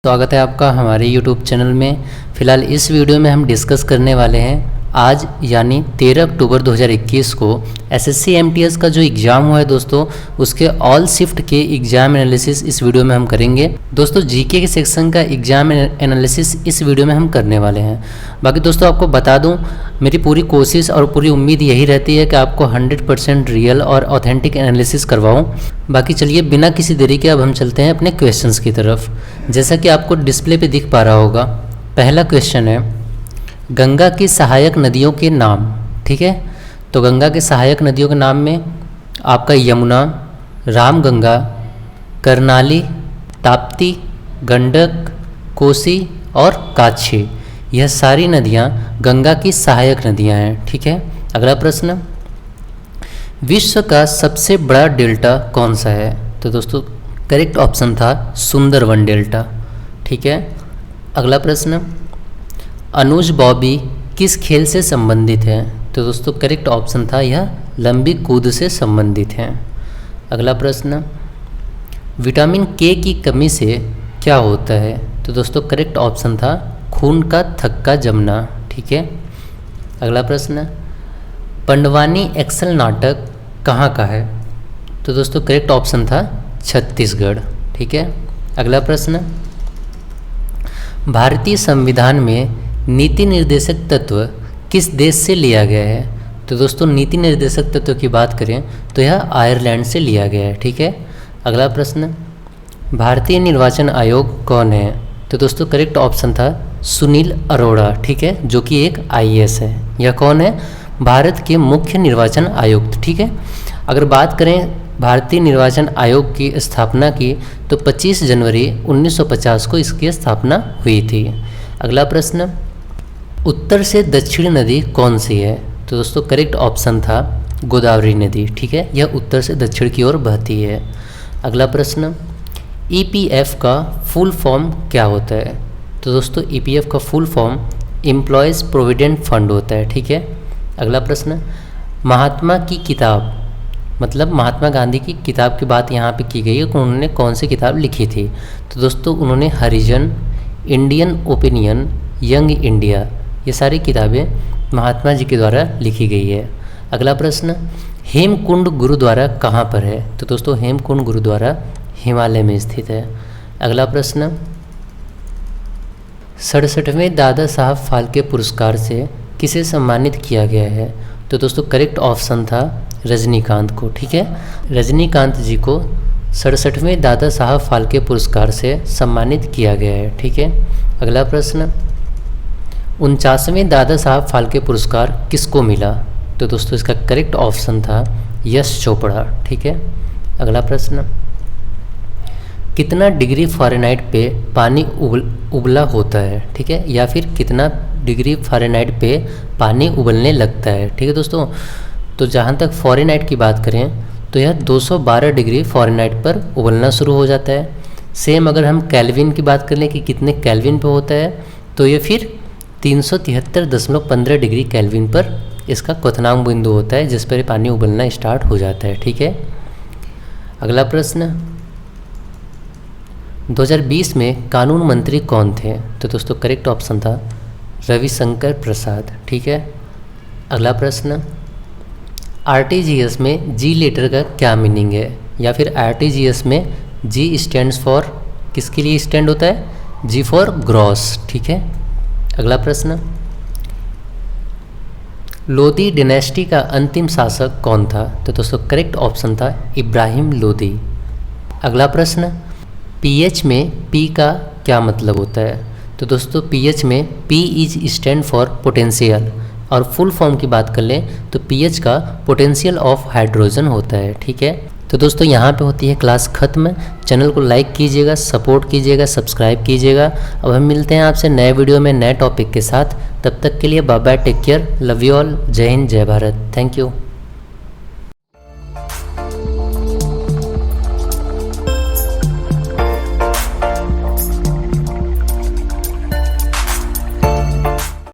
स्वागत है आपका हमारे YouTube चैनल में। फ़िलहाल इस वीडियो में हम डिस्कस करने वाले हैं आज यानी 13 अक्टूबर 2021 को SSC MTS का जो एग्ज़ाम हुआ है दोस्तों, उसके ऑल शिफ्ट के एग्ज़ाम एनालिसिस इस वीडियो में हम करेंगे। दोस्तों जीके के सेक्शन का एग्ज़ाम एनालिसिस इस वीडियो में हम करने वाले हैं। बाकी दोस्तों आपको बता दूं, मेरी पूरी कोशिश और पूरी उम्मीद यही रहती है कि आपको 100% रियल और ऑथेंटिक एनालिसिस करवाऊं। बाकी चलिए बिना किसी देरी के अब हम चलते हैं अपने क्वेश्चंस की तरफ। जैसा कि आपको डिस्प्ले पे दिख पा रहा होगा, पहला क्वेश्चन है गंगा की सहायक नदियों के नाम। ठीक है, तो गंगा के सहायक नदियों के नाम में आपका यमुना, रामगंगा, करनाली, ताप्ती, गंडक, कोसी और काच्छी, यह सारी नदियाँ गंगा की सहायक नदियाँ हैं। ठीक है, अगला प्रश्न, विश्व का सबसे बड़ा डेल्टा कौन सा है? तो दोस्तों करेक्ट ऑप्शन था सुंदरवन डेल्टा। ठीक है, अगला प्रश्न, अनुज बॉबी किस खेल से संबंधित है? तो दोस्तों करेक्ट ऑप्शन था यह लंबी कूद से संबंधित है। अगला प्रश्न, विटामिन के की कमी से क्या होता है? तो दोस्तों करेक्ट ऑप्शन था खून का थक्का जमना। ठीक है, अगला प्रश्न, पंडवानी एक्सल नाटक कहाँ का है? तो दोस्तों करेक्ट ऑप्शन था छत्तीसगढ़। ठीक है, अगला प्रश्न, भारतीय संविधान में नीति निर्देशक तत्व किस देश से लिया गया है? तो दोस्तों नीति निर्देशक तत्व की बात करें तो यह आयरलैंड से लिया गया है। ठीक है, अगला प्रश्न, भारतीय निर्वाचन आयोग कौन है? तो दोस्तों करेक्ट ऑप्शन था सुनील अरोड़ा। ठीक है, जो कि एक IAS है। यह कौन है? भारत के मुख्य निर्वाचन आयुक्त। ठीक है, अगर बात करें भारतीय निर्वाचन आयोग की स्थापना की तो 25 जनवरी 1950 को इसकी स्थापना हुई थी। अगला प्रश्न, उत्तर से दक्षिण नदी कौन सी है? तो दोस्तों करेक्ट ऑप्शन था गोदावरी नदी। ठीक है, यह उत्तर से दक्षिण की ओर बहती है। अगला प्रश्न, EPF का फुल फॉर्म क्या होता है? तो दोस्तों EPF का full form employees provident fund होता है। ठीक है, अगला प्रश्न, महात्मा की किताब मतलब महात्मा गांधी की किताब की बात यहाँ पे की गई है कि उन्होंने कौन सी किताब लिखी थी? तो दोस्तों उन्होंने हरिजन, इंडियन ओपिनियन, यंग इंडिया, ये सारी किताबें महात्मा जी के द्वारा लिखी गई है। अगला प्रश्न, हेमकुंड गुरुद्वारा कहाँ पर है? तो दोस्तों हेमकुंड गुरुद्वारा हिमालय में स्थित है। अगला प्रश्न, 67वें दादा साहब फाल्के पुरस्कार से किसे सम्मानित किया गया है? तो दोस्तों करेक्ट ऑप्शन था रजनीकांत को। ठीक है, रजनीकांत जी को 67वें दादा साहब फाल्के पुरस्कार से सम्मानित किया गया है। ठीक है, अगला प्रश्न, 49वें दादा साहब फाल्के पुरस्कार किसको मिला? तो दोस्तों इसका करेक्ट ऑप्शन था यश चोपड़ा। ठीक है, अगला प्रश्न, कितना डिग्री फ़ारेनहाइट पे पानी उबला होता है? ठीक है, या फिर कितना डिग्री फ़ारेनहाइट पे पानी उबलने लगता है? ठीक है दोस्तों, तो जहाँ तक फ़ारेनहाइट की बात करें तो यह 212 डिग्री फ़ारेनहाइट पर उबलना शुरू हो जाता है। सेम अगर हम केल्विन की बात कर लें कि कितने केल्विन पे होता है, तो ये फिर 373.15 डिग्री केल्विन पर इसका क्वथनांक बिंदु होता है, जिस पर पानी उबलना स्टार्ट हो जाता है। ठीक है, अगला प्रश्न, 2020 में कानून मंत्री कौन थे? तो दोस्तों करेक्ट ऑप्शन था रविशंकर प्रसाद। ठीक है, अगला प्रश्न, RTGS में G लेटर का क्या मीनिंग है? या फिर RTGS में G स्टैंड्स फॉर किसके लिए स्टैंड होता है? G for gross. ठीक है, अगला प्रश्न, लोदी डिनेस्टी का अंतिम शासक कौन था? तो दोस्तों करेक्ट ऑप्शन था इब्राहिम लोदी। अगला प्रश्न, PH में P का क्या मतलब होता है? तो दोस्तों PH में P is stand for potential, और फुल फॉर्म की बात कर लें तो PH का पोटेंशियल ऑफ हाइड्रोजन होता है। ठीक है, तो दोस्तों यहाँ पे होती है क्लास ख़त्म। चैनल को लाइक कीजिएगा, सपोर्ट कीजिएगा, सब्सक्राइब कीजिएगा। अब हम मिलते हैं आपसे नए वीडियो में नए टॉपिक के साथ। तब तक के लिए bye bye, take care, love you all, जय हिंद, जय भारत, थैंक यू।